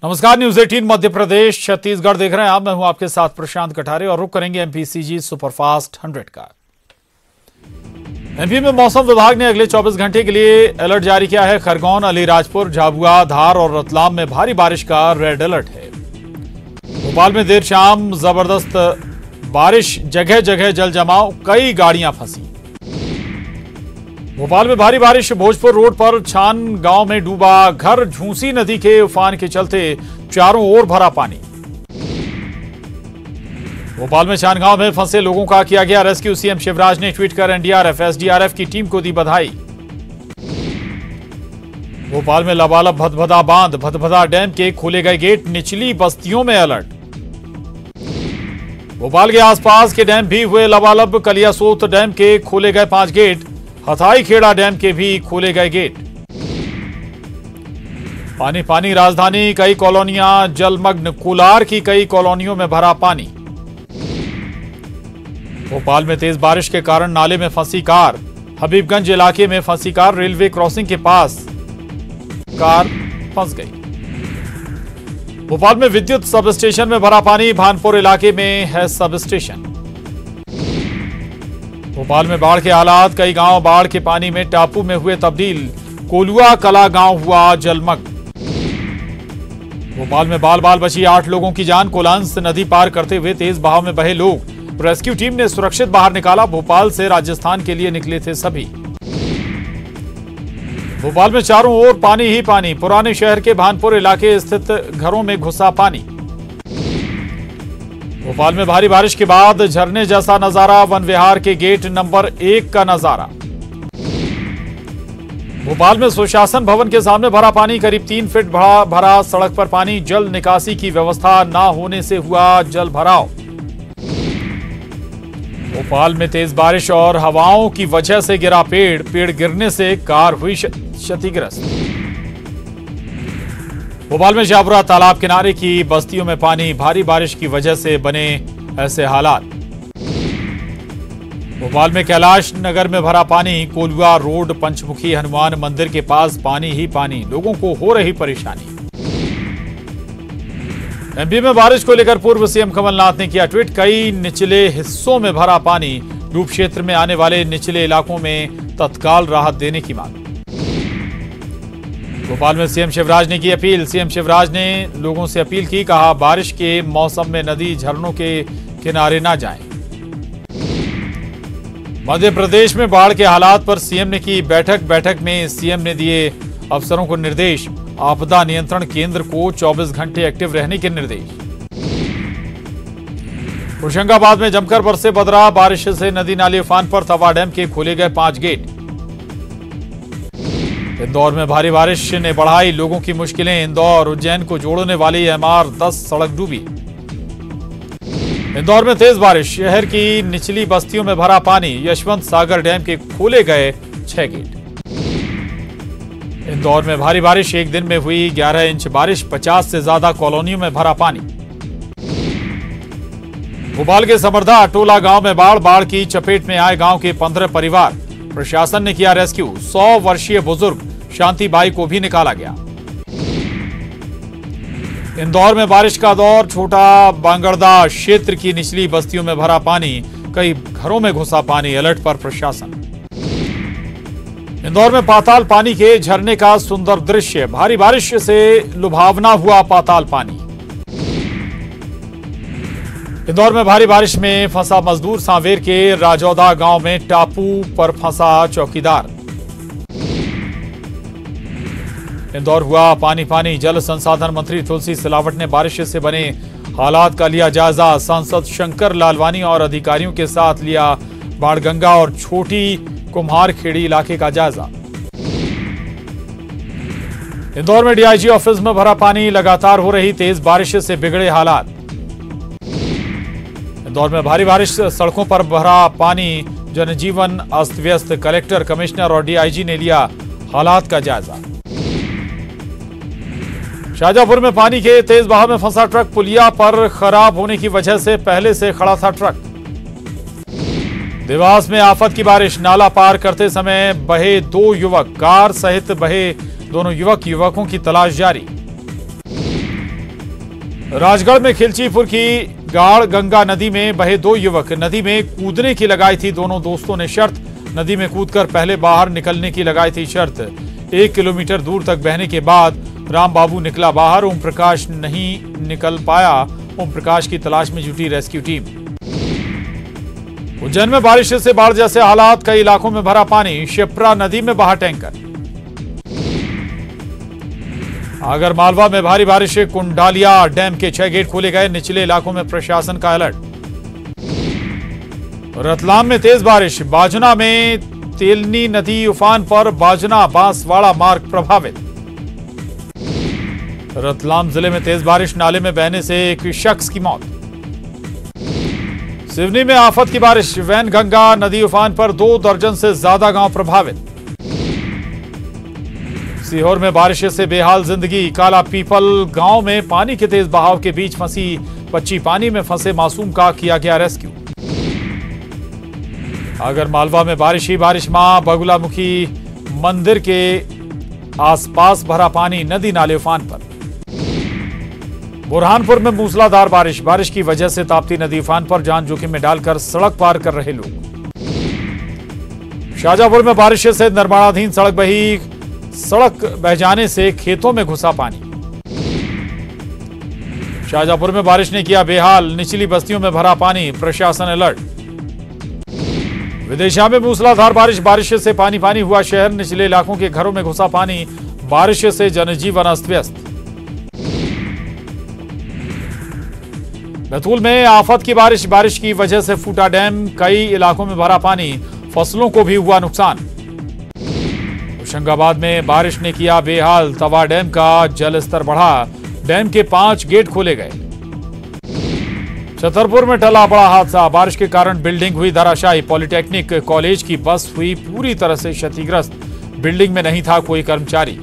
नमस्कार, न्यूज 18 मध्य प्रदेश छत्तीसगढ़ देख रहे हैं आप। मैं हूं आपके साथ प्रशांत कठारे और रुक करेंगे एमपीसीजी सुपरफास्ट 100 का। एमपी में मौसम विभाग ने अगले 24 घंटे के लिए अलर्ट जारी किया है। खरगोन, अलीराजपुर, झाबुआ, धार और रतलाम में भारी बारिश का रेड अलर्ट है। भोपाल में देर शाम जबरदस्त बारिश, जगह जगह जल जमाव, कई गाड़ियां फंसी। भोपाल में भारी बारिश, भोजपुर रोड पर छान गांव में डूबा घर। झूसी नदी के उफान के चलते चारों ओर भरा पानी। भोपाल में छान गांव में फंसे लोगों का किया गया रेस्क्यू। सीएम शिवराज ने ट्वीट कर एनडीआरएफ, एसडीआरएफ की टीम को दी बधाई। भोपाल में लबालब भदभदा बांध, भदभदा डैम के खोले गए गेट, निचली बस्तियों में अलर्ट। भोपाल के आसपास के डैम भी हुए लबालब। कलियासोत डैम के खोले गए 5 गेट, हथाई खेड़ा डैम के भी खोले गए गेट। पानी पानी राजधानी, कई कॉलोनियां जलमग्न। कोलार की कई कॉलोनियों में भरा पानी। भोपाल में तेज बारिश के कारण नाले में फंसी कार। हबीबगंज इलाके में फंसी कार, रेलवे क्रॉसिंग के पास कार फंस गई। भोपाल में विद्युत सब स्टेशन में भरा पानी। भानपुर इलाके में है सब स्टेशन। भोपाल में बाढ़ के हालात, कई गांव बाढ़ के पानी में टापू में हुए तब्दील। कोलुआ कला गांव हुआ जलमग्न। भोपाल में बाल बाल बची 8 लोगों की जान। कोलांस नदी पार करते हुए तेज बहाव में बहे लोग। रेस्क्यू टीम ने सुरक्षित बाहर निकाला। भोपाल से राजस्थान के लिए निकले थे सभी। भोपाल में चारों ओर पानी ही पानी। पुराने शहर के भानपुर इलाके स्थित घरों में घुसा पानी। भोपाल में भारी बारिश के बाद झरने जैसा नजारा। वन विहार के गेट नंबर 1 का नजारा। भोपाल में सुशासन भवन के सामने भरा पानी। करीब 3 फीट भरा सड़क पर पानी। जल निकासी की व्यवस्था न होने से हुआ जल भराव। भोपाल में तेज बारिश और हवाओं की वजह से गिरा पेड़ गिरने से कार हुई क्षतिग्रस्त। भोपाल में शाहपुरा तालाब किनारे की बस्तियों में पानी। भारी बारिश की वजह से बने ऐसे हालात। भोपाल में कैलाश नगर में भरा पानी। कोलुआ रोड, पंचमुखी हनुमान मंदिर के पास पानी ही पानी। लोगों को हो रही परेशानी। एमपी में बारिश को लेकर पूर्व सीएम कमलनाथ ने किया ट्वीट। कई निचले हिस्सों में भरा पानी। डूब क्षेत्र में आने वाले निचले इलाकों में तत्काल राहत देने की मांग। भोपाल में सीएम शिवराज ने की अपील। सीएम शिवराज ने लोगों से अपील की, कहा बारिश के मौसम में नदी झरनों के किनारे ना जाएं। मध्य प्रदेश में बाढ़ के हालात पर सीएम ने की बैठक में सीएम ने दिए अफसरों को निर्देश। आपदा नियंत्रण केंद्र को 24 घंटे एक्टिव रहने के निर्देश। होशंगाबाद में जमकर बरसे बदरा। बारिश से नदी नाले उफान पर। तवा डैम के खोले गए 5 गेट। इंदौर में भारी बारिश ने बढ़ाई लोगों की मुश्किलें। इंदौर उज्जैन को जोड़ने वाली MR10 सड़क डूबी। इंदौर में तेज बारिश, शहर की निचली बस्तियों में भरा पानी। यशवंत सागर डैम के खोले गए 6 गेट। इंदौर में भारी बारिश, एक दिन में हुई 11 इंच बारिश। 50 से ज्यादा कॉलोनियों में भरा पानी। भोपाल के समर्धा टोला गांव में बाढ़ की चपेट में आए गांव के 15 परिवार। प्रशासन ने किया रेस्क्यू। 100 वर्षीय बुजुर्ग शांतिबाई को भी निकाला गया। इंदौर में बारिश का दौर, छोटा बांगड़दा क्षेत्र की निचली बस्तियों में भरा पानी। कई घरों में घुसा पानी। अलर्ट पर प्रशासन। इंदौर में पाताल पानी के झरने का सुंदर दृश्य। भारी बारिश से लुभावना हुआ पाताल पानी। इंदौर में भारी बारिश में फंसा मजदूर। सांवेर के राजौदा गांव में टापू पर फंसा चौकीदार। इंदौर हुआ पानी पानी। जल संसाधन मंत्री तुलसी सिलावट ने बारिश से बने हालात का लिया जायजा। सांसद शंकर लालवानी और अधिकारियों के साथ लिया बाणगंगा और छोटी कुम्हारखेड़ी इलाके का जायजा। इंदौर में डीआईजी ऑफिस में भरा पानी। लगातार हो रही तेज बारिश से बिगड़े हालात। इंदौर में भारी बारिश, सड़कों पर भरा पानी, जनजीवन अस्त व्यस्त। कलेक्टर, कमिश्नर और डीआईजी ने लिया हालात का जायजा। शाहजहांपुर में पानी के तेज बहाव में फंसा ट्रक। पुलिया पर खराब होने की वजह से पहले से खड़ा था ट्रक। देवास में आफत की बारिश। नाला पार करते समय बहे 2 युवक। कार सहित बहे दोनों युवकों की तलाश जारी। राजगढ़ में खिलचीपुर की गाड़ गंगा नदी में बहे दो युवक, नदी में कूदने की लगाई थी दोनों दोस्तों ने शर्त। नदी में कूदकर पहले बाहर निकलने की लगाई थी शर्त। 1 किलोमीटर दूर तक बहने के बाद राम बाबू निकला बाहर, ओम प्रकाश नहीं निकल पाया। ओम प्रकाश की तलाश में जुटी रेस्क्यू टीम। उज्जैन में बारिश से बाढ़ जैसे हालात, कई इलाकों में भरा पानी, शिप्रा नदी में बहा टैंकर। आगर मालवा में भारी बारिश से कुंडालिया डैम के 6 गेट खोले गए, निचले इलाकों में प्रशासन का अलर्ट। रतलाम में तेज बारिश, बाजना में तेलनी नदी उफान पर, बाजना बांसवाड़ा मार्ग प्रभावित। रतलाम जिले में तेज बारिश, नाले में बहने से एक शख्स की मौत। सिवनी में आफत की बारिश, वैनगंगा नदी उफान पर 2 दर्जन से ज्यादा गांव प्रभावित। सीहोर में बारिश से बेहाल जिंदगी, काला पीपल गांव में पानी के तेज बहाव के बीच फंसी बच्ची, पानी में फंसे मासूम का किया गया रेस्क्यू। आगर मालवा में बारिश ही बारिश, मां बगुलामुखी मंदिर के आसपास भरा पानी, नदी नाले उफान पर। बुरहानपुर में मूसलाधार बारिश, बारिश की वजह से ताप्ती नदी उफान पर, जान जोखिम में डालकर सड़क पार कर रहे लोग। शाहजहांपुर में बारिश से निर्माणाधीन सड़क बही, सड़क बह जाने से खेतों में घुसा पानी। शाहजहांपुर में बारिश ने किया बेहाल, निचली बस्तियों में भरा पानी, प्रशासन अलर्ट। विदिशा में मूसलाधार बारिश, बारिश से पानी पानी हुआ शहर, निचले इलाकों के घरों में घुसा पानी, बारिश से जनजीवन अस्त व्यस्त। बैतूल में आफत की बारिश, बारिश की वजह से फूटा डैम, कई इलाकों में भरा पानी, फसलों को भी हुआ नुकसान। होशंगाबाद में बारिश ने किया बेहाल, तवा डैम का जलस्तर बढ़ा, डैम के 5 गेट खोले गए। छतरपुर में टला बड़ा हादसा, बारिश के कारण बिल्डिंग हुई धराशायी, पॉलिटेक्निक कॉलेज की बस हुई पूरी तरह से क्षतिग्रस्त, बिल्डिंग में नहीं था कोई कर्मचारी।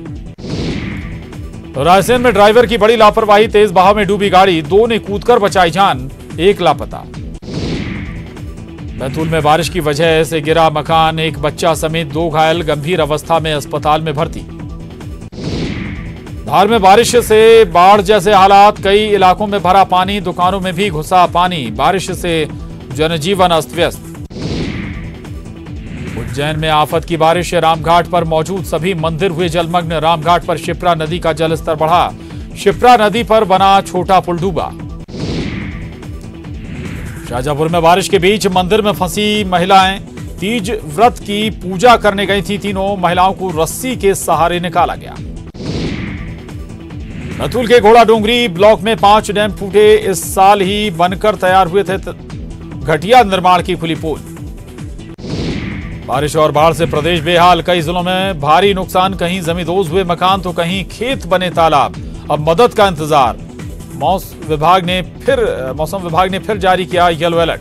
रायसेन में ड्राइवर की बड़ी लापरवाही, तेज बहाव में डूबी गाड़ी, 2 ने कूदकर बचाई जान, 1 लापता। बैतूल में बारिश की वजह से गिरा मकान, 1 बच्चा समेत 2 घायल, गंभीर अवस्था में अस्पताल में भर्ती। धार में बारिश से बाढ़ जैसे हालात, कई इलाकों में भरा पानी, दुकानों में भी घुसा पानी, बारिश से जनजीवन अस्त व्यस्त। उज्जैन में आफत की बारिश, रामघाट पर मौजूद सभी मंदिर हुए जलमग्न, रामघाट पर शिप्रा नदी का जलस्तर बढ़ा, शिप्रा नदी पर बना छोटा पुल डूबा। शाहजहांपुर में बारिश के बीच मंदिर में फंसी महिलाएं, तीज व्रत की पूजा करने गई थी, तीनों महिलाओं को रस्सी के सहारे निकाला गया। बैतूल के घोड़ा डोंगरी ब्लॉक में 5 डैम फूटे, इस साल ही बनकर तैयार हुए थे, घटिया निर्माण की खुली पोल। बारिश और बाढ़ से प्रदेश बेहाल, कई जिलों में भारी नुकसान, कहीं जमींदोज हुए मकान तो कहीं खेत बने तालाब, अब मदद का इंतजार। मौसम विभाग ने फिर जारी किया येलो अलर्ट।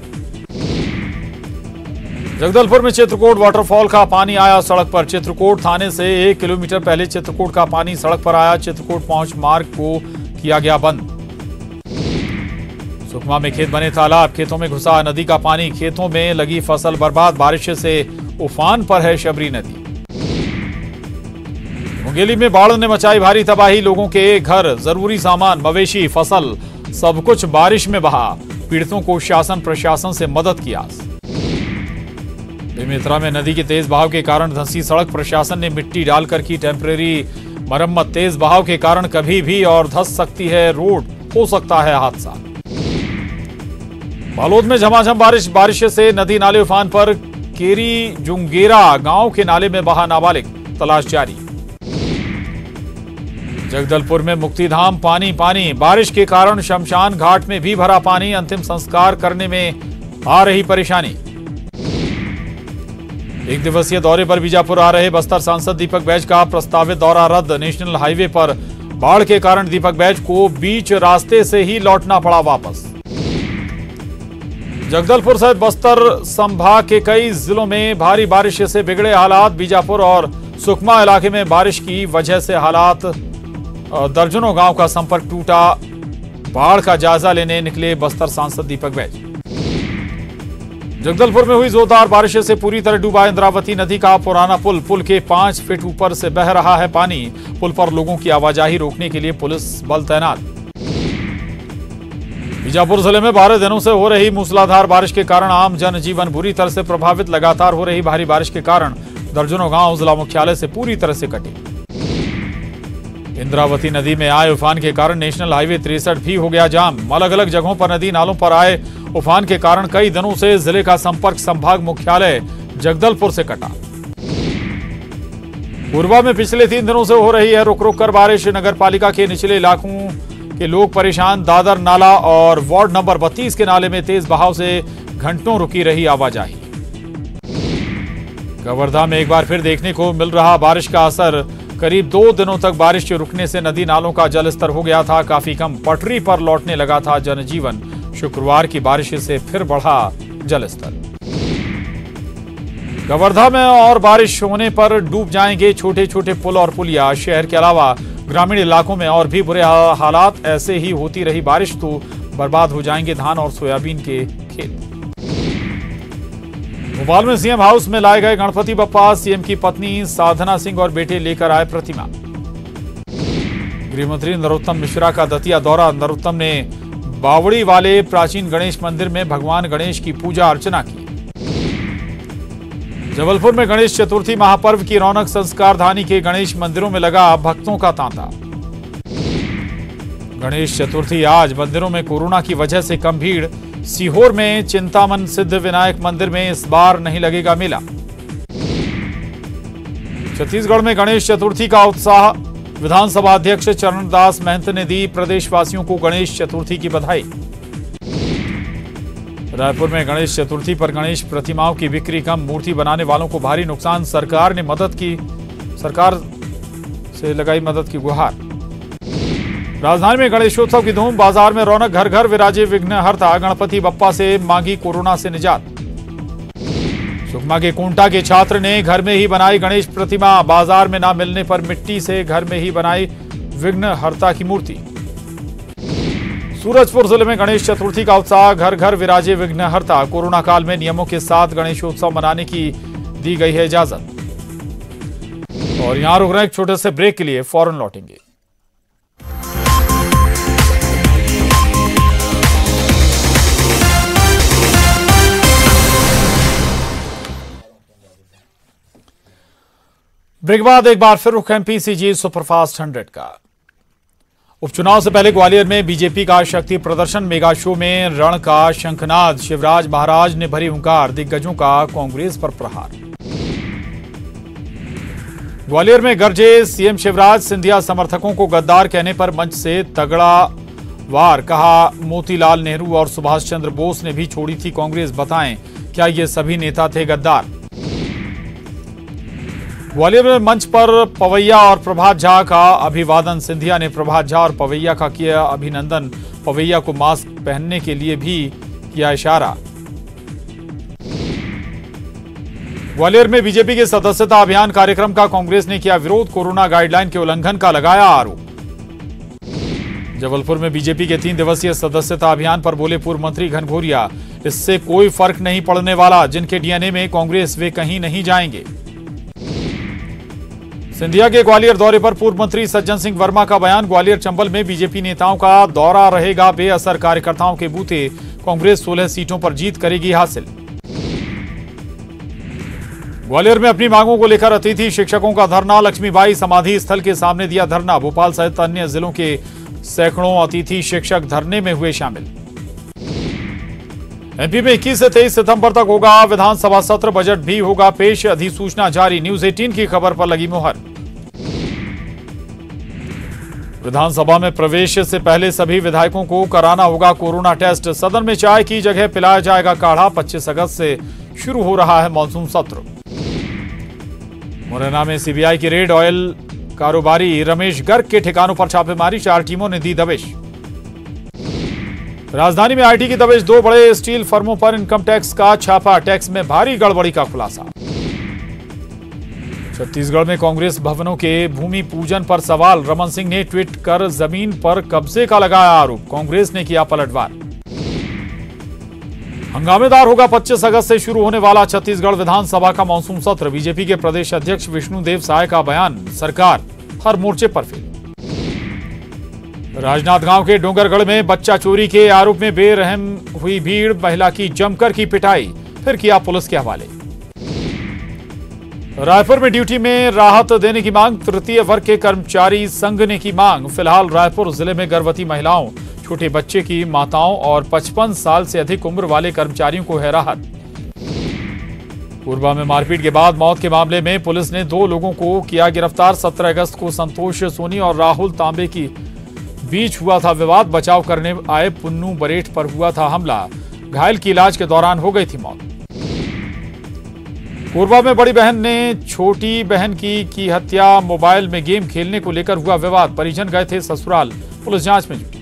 जगदलपुर में चित्रकूट वाटरफॉल का पानी आया सड़क पर, चित्रकूट थाने से 1 किलोमीटर पहले चित्रकूट का पानी सड़क पर आया, चित्रकूट पहुंच मार्ग को किया गया बंद। सुकमा में खेत बने तालाब, खेतों में घुसा नदी का पानी, खेतों में लगी फसल बर्बाद, बारिश से उफान पर है शबरी नदी। मुंगेली में बाढ़ ने मचाई भारी तबाही, लोगों के घर, जरूरी सामान, मवेशी, फसल सब कुछ बारिश में बहा, पीड़ितों को शासन प्रशासन से मदद की आस। बेमेतरा में नदी के तेज बहाव के कारण धंसी सड़क, प्रशासन ने मिट्टी डालकर की टेम्परेरी मरम्मत, तेज बहाव के कारण कभी भी और धंस सकती है रोड, हो सकता है हादसा। बालोद में झमाझम बारिश, बारिश से नदी नाले उफान पर, केरी जुंगेरा गांव के नाले में बहा नाबालिग, तलाश जारी। जगदलपुर में मुक्तिधाम पानी पानी, बारिश के कारण शमशान घाट में भी भरा पानी, अंतिम संस्कार करने में आ रही परेशानी। 1 दिवसीय दौरे पर बीजापुर आ रहे बस्तर सांसद दीपक बैज का प्रस्तावित दौरा रद्द, नेशनल हाईवे पर बाढ़ के कारण दीपक बैज को बीच रास्ते से ही लौटना पड़ा वापस। जगदलपुर सहित बस्तर संभाग के कई जिलों में भारी बारिश से बिगड़े हालात, बीजापुर और सुकमा इलाके में बारिश की वजह से हालात, दर्जनों गांव का संपर्क टूटा, बाढ़ का जायजा लेने निकले बस्तर सांसद दीपक बैज। जगदलपुर में हुई जोरदार बारिश से पूरी तरह डूबा इंद्रावती नदी का पुराना पुल, पुल के 5 फीट ऊपर से बह रहा है पानी, पुल पर लोगों की आवाजाही रोकने के लिए पुलिस बल तैनात। बीजापुर जिले में 12 दिनों से हो रही मूसलाधार बारिश के कारण आम जनजीवन बुरी तरह से प्रभावित। लगातार हो रही भारी बारिश के कारण दर्जनों गांव जिला मुख्यालय से पूरी तरह से कटे। इंद्रावती नदी में आए उफान के कारण नेशनल हाईवे 63 भी हो गया जाम। अलग अलग जगहों पर नदी नालों पर आए उफान के कारण कई दिनों से जिले का संपर्क संभाग मुख्यालय जगदलपुर से कटा। कोरबा में पिछले 3 दिनों से हो रही है रुक रुक कर बारिश। नगर पालिका के निचले इलाकों के लोग परेशान। दादर नाला और वार्ड नंबर 32 के नाले में तेज बहाव से घंटों रुकी रही आवाजाही। कवर्धा में एक बार फिर देखने को मिल रहा बारिश का असर। करीब 2 दिनों तक बारिश के रुकने से नदी नालों का जलस्तर हो गया था काफी कम। पटरी पर लौटने लगा था जनजीवन। शुक्रवार की बारिश से फिर बढ़ा जलस्तर। कवर्धा में और बारिश होने पर डूब जाएंगे छोटे छोटे पुल और पुलिया। शहर के अलावा ग्रामीण इलाकों में और भी बुरे हालात। ऐसे ही होती रही बारिश तो बर्बाद हो जाएंगे धान और सोयाबीन के खेत। भोपाल में सीएम हाउस में लाए गए गणपति बप्पा। सीएम की पत्नी साधना सिंह और बेटे लेकर आए प्रतिमा। गृहमंत्री नरोत्तम मिश्रा का दतिया दौरा। नरोत्तम ने बावड़ी वाले प्राचीन गणेश मंदिर में भगवान गणेश की पूजा अर्चना की। जबलपुर में गणेश चतुर्थी महापर्व की रौनक। संस्कारधानी के गणेश मंदिरों में लगा भक्तों का तांता। गणेश चतुर्थी आज। मंदिरों में कोरोना की वजह से कम भीड़। सीहोर में चिंतामन सिद्ध विनायक मंदिर में इस बार नहीं लगेगा मेला। छत्तीसगढ़ में गणेश चतुर्थी का उत्साह। विधानसभा अध्यक्ष चरणदास महंत ने दी प्रदेशवासियों को गणेश चतुर्थी की बधाई। रायपुर में गणेश चतुर्थी पर गणेश प्रतिमाओं की बिक्री कम। मूर्ति बनाने वालों को भारी नुकसान। सरकार ने मदद की। सरकार से लगाई मदद की गुहार। राजधानी में गणेशोत्सव की धूम। बाजार में रौनक। घर घर विराजे विघ्नहर्ता। गणपति बप्पा से मांगी कोरोना से निजात। सुकमा के कोंटा के छात्र ने घर में ही बनाई गणेश प्रतिमा। बाजार में ना मिलने पर मिट्टी से घर में ही बनाई विघ्नहर्ता की मूर्ति। सूरजपुर जिले में गणेश चतुर्थी का उत्साह। घर घर विराजे विघ्नहर्ता। कोरोना काल में नियमों के साथ गणेशोत्सव मनाने की दी गई है इजाजत। और यहां रुक रहे एक छोटे से ब्रेक के लिए, फौरन लौटेंगे। ब्रेक बाद एक बार फिर रुख एमपीसीजी सुपरफास्ट 100 का। उपचुनाव से पहले ग्वालियर में बीजेपी का शक्ति प्रदर्शन। मेगा शो में रण का शंखनाद। शिवराज महाराज ने भरी हुंकार। दिग्गजों का कांग्रेस पर प्रहार। ग्वालियर में गरजे सीएम शिवराज। सिंधिया समर्थकों को गद्दार कहने पर मंच से तगड़ा वार। कहा मोतीलाल नेहरू और सुभाष चंद्र बोस ने भी छोड़ी थी कांग्रेस। बताएं क्या ये सभी नेता थे गद्दार। ग्वालियर में मंच पर पवैया और प्रभात झा का अभिवादन। सिंधिया ने प्रभात झा और पवैया का किया अभिनंदन। पवैया को मास्क पहनने के लिए भी किया इशारा। ग्वालियर में बीजेपी के सदस्यता अभियान कार्यक्रम का कांग्रेस ने किया विरोध। कोरोना गाइडलाइन के उल्लंघन का लगाया आरोप। जबलपुर में बीजेपी के 3 दिवसीय सदस्यता अभियान पर बोले पूर्व मंत्री घनघोरिया। इससे कोई फर्क नहीं पड़ने वाला। जिनके डीएनए में कांग्रेस वे कहीं नहीं जाएंगे। सिंधिया के ग्वालियर दौरे पर पूर्व मंत्री सज्जन सिंह वर्मा का बयान। ग्वालियर चंबल में बीजेपी नेताओं का दौरा रहेगा बेअसर। कार्यकर्ताओं के बूते। कांग्रेस 16 सीटों पर जीत करेगी हासिल। ग्वालियर में अपनी मांगों को लेकर अतिथि शिक्षकों का धरना। लक्ष्मीबाई समाधि स्थल के सामने दिया धरना। भोपाल सहित अन्य जिलों के सैकड़ों अतिथि शिक्षक धरने में हुए शामिल। एमपी में 21 से 23 सितंबर तक होगा विधानसभा सत्र। बजट भी होगा पेश। अधिसूचना जारी। न्यूज 18 की खबर पर लगी मुहर। विधानसभा में प्रवेश से पहले सभी विधायकों को कराना होगा कोरोना टेस्ट। सदन में चाय की जगह पिलाया जाएगा काढ़ा। 25 अगस्त से शुरू हो रहा है मानसून सत्र। मुरैना में सीबीआई की रेड। ऑयल कारोबारी रमेश गर्ग के ठिकानों पर छापेमारी। 4 टीमों ने दी दबिश। राजधानी में आईटी की दबिश। 2 बड़े स्टील फर्मों पर इनकम टैक्स का छापा। टैक्स में भारी गड़बड़ी का खुलासा। छत्तीसगढ़ में कांग्रेस भवनों के भूमि पूजन पर सवाल। रमन सिंह ने ट्वीट कर जमीन पर कब्जे का लगाया आरोप। कांग्रेस ने किया पलटवार। हंगामेदार होगा 25 अगस्त से शुरू होने वाला छत्तीसगढ़ विधानसभा का मानसून सत्र। बीजेपी के प्रदेश अध्यक्ष विष्णुदेव साय का बयान। सरकार हर मोर्चे पर फेल। राजनांदगांव के डोंगरगढ़ में बच्चा चोरी के आरोप में बेरहम हुई भीड़, महिला की जमकर की पिटाई, फिर किया पुलिस के हवाले। रायपुर में ड्यूटी में राहत देने की मांग, तृतीय वर्ग के कर्मचारी संघ ने की मांग। फिलहाल रायपुर जिले में गर्भवती महिलाओं, छोटे बच्चे की माताओं और 55 साल से अधिक उम्र वाले कर्मचारियों को है राहत। कोरबा में मारपीट के बाद मौत के मामले में पुलिस ने 2 लोगों को किया गिरफ्तार। 17 अगस्त को संतोष सोनी और राहुल तांबे की बीच हुआ था विवाद। बचाव करने आए पुन्नू बरेठ पर हुआ था हमला, घायल की इलाज के दौरान हो गई थी मौत। कोरबा में बड़ी बहन ने छोटी बहन की हत्या। मोबाइल में गेम खेलने को लेकर हुआ विवाद, परिजन गए थे ससुराल, पुलिस जांच में जुटी।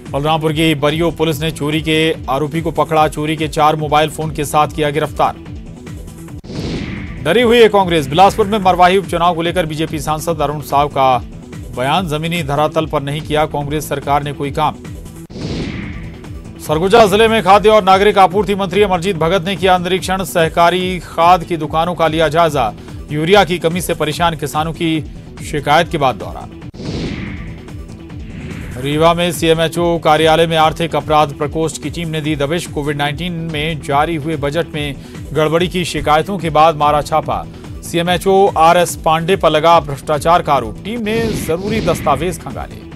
बलरामपुर की बरियो पुलिस ने चोरी के आरोपी को पकड़ा, चोरी के 4 मोबाइल फोन के साथ किया गिरफ्तार। डरी हुई है कांग्रेस, बिलासपुर में मरवाही उपचुनाव को लेकर बीजेपी सांसद अरुण साव का बयान, जमीनी धरातल पर नहीं किया कांग्रेस सरकार ने कोई काम। सरगुजा जिले में खाद्य और नागरिक आपूर्ति मंत्री अमरजीत भगत ने किया निरीक्षण, सहकारी खाद की दुकानों का लिया जायजा। यूरिया की कमी से परेशान किसानों की शिकायत के बाद दौरा। रीवा में सीएमएचओ कार्यालय में आर्थिक अपराध प्रकोष्ठ की टीम ने दी दबिश। कोविड-19 में जारी हुए बजट में गड़बड़ी की शिकायतों के बाद मारा छापा। सीएमएचओ आरएस पांडे पर लगा भ्रष्टाचार का आरोप, टीम ने जरूरी दस्तावेज खंगाले।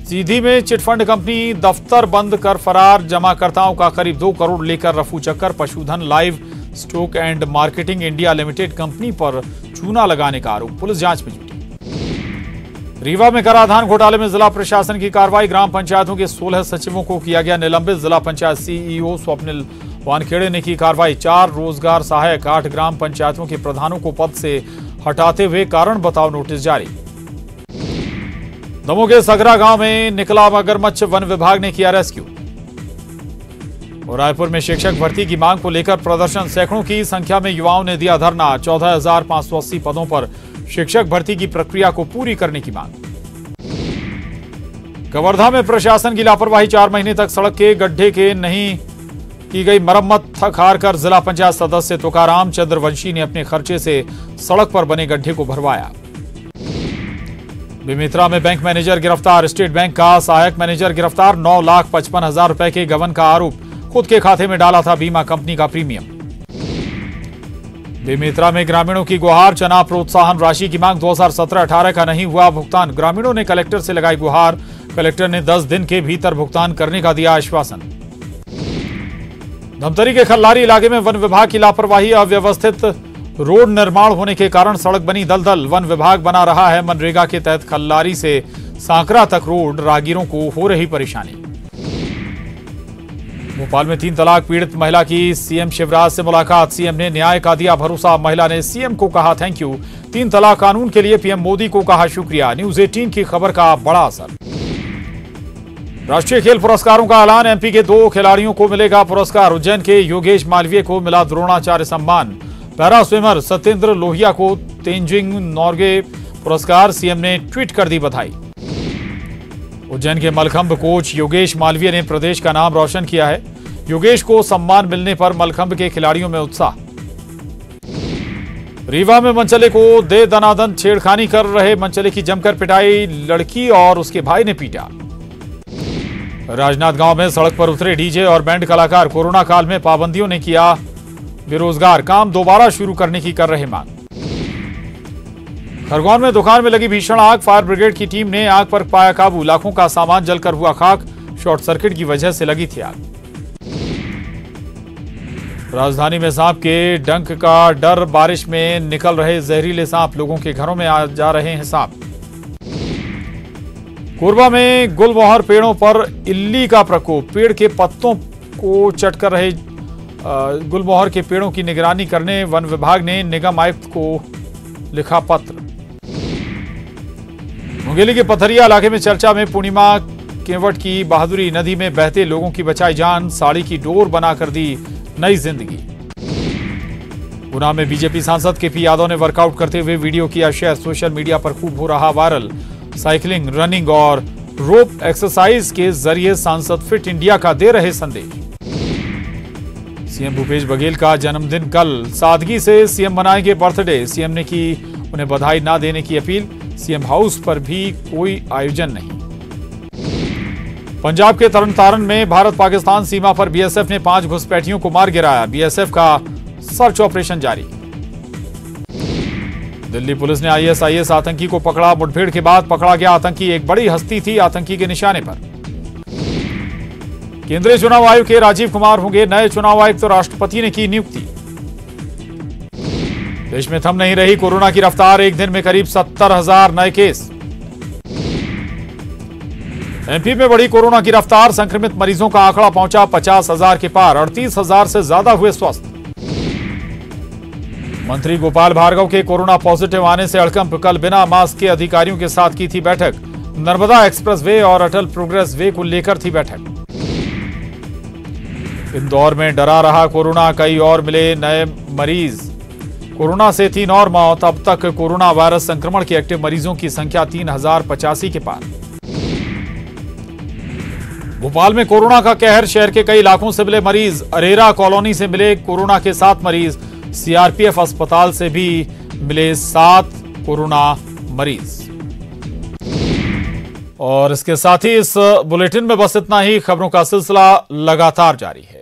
सीधी में चिटफंड कंपनी दफ्तर बंद कर फरार, जमाकर्ताओं का करीब 2 करोड़ लेकर रफू चक्कर। पशुधन live stock and marketing India limited company पर चूना लगाने का आरोप, पुलिस जांच में जुटी। रीवा में कराधान घोटाले में जिला प्रशासन की कार्रवाई, ग्राम पंचायतों के 16 सचिवों को किया गया निलंबित। जिला पंचायत सीईओ स्वप्निल वानखेड़े ने की कार्रवाई। 4 रोजगार सहायक, 8 ग्राम पंचायतों के प्रधानों को पद से हटाते हुए कारण बताओ नोटिस जारी। दमोह के सगरा गांव में निकला मगरमच्छ, वन विभाग ने किया रेस्क्यू। और रायपुर में शिक्षक भर्ती की मांग को लेकर प्रदर्शन, सैकड़ों की संख्या में युवाओं ने दिया धरना। 14,580 पदों पर शिक्षक भर्ती की प्रक्रिया को पूरी करने की मांग। कवर्धा में प्रशासन की लापरवाही, 4 महीने तक सड़क के गड्ढे के नहीं की गई मरम्मत। थक हार कर जिला पंचायत सदस्य तुकाराम चंद्रवंशी ने अपने खर्चे से सड़क पर बने गड्ढे को भरवाया। बेमेतरा में बैंक मैनेजर गिरफ्तार, स्टेट बैंक का सहायक मैनेजर गिरफ्तार। 9,55,000 रुपए के गबन का आरोप, खुद के खाते में डाला था बीमा कंपनी का प्रीमियम। बेमेतरा में ग्रामीणों की गुहार, चना प्रोत्साहन राशि की मांग। 2017-18 का नहीं हुआ भुगतान, ग्रामीणों ने कलेक्टर से लगाई गुहार। कलेक्टर ने 10 दिन के भीतर भुगतान करने का दिया आश्वासन। धमतरी के खल्लारी इलाके में वन विभाग की लापरवाही, अव्यवस्थित रोड निर्माण होने के कारण सड़क बनी दलदल। वन विभाग बना रहा है मनरेगा के तहत खल्लारी से सांकरा तक रोड, राहगीरों को हो रही परेशानी। भोपाल में 3 तलाक पीड़ित महिला की सीएम शिवराज से मुलाकात, सीएम ने न्याय का दिया भरोसा। महिला ने सीएम को कहा थैंक यू। 3 तलाक कानून के लिए पीएम मोदी को कहा शुक्रिया। न्यूज 18 की खबर का बड़ा असर। राष्ट्रीय खेल पुरस्कारों का ऐलान, एमपी के 2 खिलाड़ियों को मिलेगा पुरस्कार। उज्जैन के योगेश मालवीय को मिला द्रोणाचार्य सम्मान। पैरा स्विमर सत्येंद्र लोहिया को तेंजिंग नॉर्गे पुरस्कार, सीएम ने ट्वीट कर दी बधाई। उज्जैन के मलखंभ कोच योगेश मालवीय ने प्रदेश का नाम रोशन किया है। योगेश को सम्मान मिलने पर मलखंभ के खिलाड़ियों में उत्साह। रीवा में मनचले को दे दनादन छेड़खानी कर रहे मनचले की जमकर पिटाई, लड़की और उसके भाई ने पीटा। राजनांदगांव में सड़क पर उतरे डीजे और बैंड कलाकार, कोरोना काल में पाबंदियों ने किया बेरोजगार, काम दोबारा शुरू करने की कर रहे मांग। खरगोन में दुकान में लगी भीषण आग, फायर ब्रिगेड की टीम ने आग पर पाया काबू। लाखों का सामान जलकर हुआ खाक, शॉर्ट सर्किट की वजह से लगी थी आग। राजधानी में सांप के डंक का डर, बारिश में निकल रहे जहरीले सांप, लोगों के घरों में आ जा रहे हैं सांप। कोरबा में गुलमोहर पेड़ों पर इल्ली का प्रकोप, पेड़ के पत्तों को चटकर रहे गुलमोहर के पेड़ों की निगरानी करने वन विभाग ने निगम आयुक्त को लिखा पत्र। मुंगेली के पथरिया इलाके में चर्चा में पूर्णिमा केवट की बहादुरी, नदी में बहते लोगों की बचाई जान, साड़ी की डोर बनाकर दी नई जिंदगी। गुना में बीजेपी सांसद केपी यादव ने वर्कआउट करते हुए वीडियो किया शेयर, सोशल मीडिया पर खूब हो रहा वायरल। साइकिलिंग, रनिंग और रोप एक्सरसाइज के जरिए सांसद फिट इंडिया का दे रहे संदेश। सीएम भूपेश बघेल का जन्मदिन कल, सादगी से सीएम मनाएंगे बर्थडे, सीएम ने की उन्हें बधाई ना देने की अपील। सीएम हाउस पर भी कोई आयोजन नहीं। पंजाब के तरनतारन में भारत पाकिस्तान सीमा पर बीएसएफ ने 5 घुसपैठियों को मार गिराया। बीएसएफ का सर्च ऑपरेशन जारी। दिल्ली पुलिस ने आईएसआईएस आतंकी को पकड़ा। मुठभेड़ के बाद पकड़ा गया आतंकी एक बड़ी हस्ती थी आतंकी के निशाने पर। केंद्रीय चुनाव आयोग के राजीव कुमार होंगे नए चुनाव आयुक्त, तो राष्ट्रपति ने की नियुक्ति। देश में थम नहीं रही कोरोना की रफ्तार, एक दिन में करीब 70,000 नए केस। एमपी में बढ़ी कोरोना की रफ्तार, संक्रमित मरीजों का आंकड़ा पहुंचा 50,000 के पार, 38,000 से ज्यादा हुए स्वस्थ। मंत्री गोपाल भार्गव के कोरोना पॉजिटिव आने से हड़कंप, कल बिना मास्क के अधिकारियों के साथ की थी बैठक। नर्मदा एक्सप्रेस वे और अटल प्रोग्रेस वे को लेकर थी बैठक। इंदौर में डरा रहा कोरोना, कई और मिले नए मरीज। कोरोना से 3 और मौत, अब तक कोरोना वायरस संक्रमण के एक्टिव मरीजों की संख्या 3085 के पार। भोपाल में कोरोना का कहर, शहर के कई इलाकों से मिले मरीज। अरेरा कॉलोनी से मिले कोरोना के 7 मरीज। सीआरपीएफ अस्पताल से भी मिले 7 कोरोना मरीज। और इसके साथ ही इस बुलेटिन में बस इतना ही। खबरों का सिलसिला लगातार जारी है।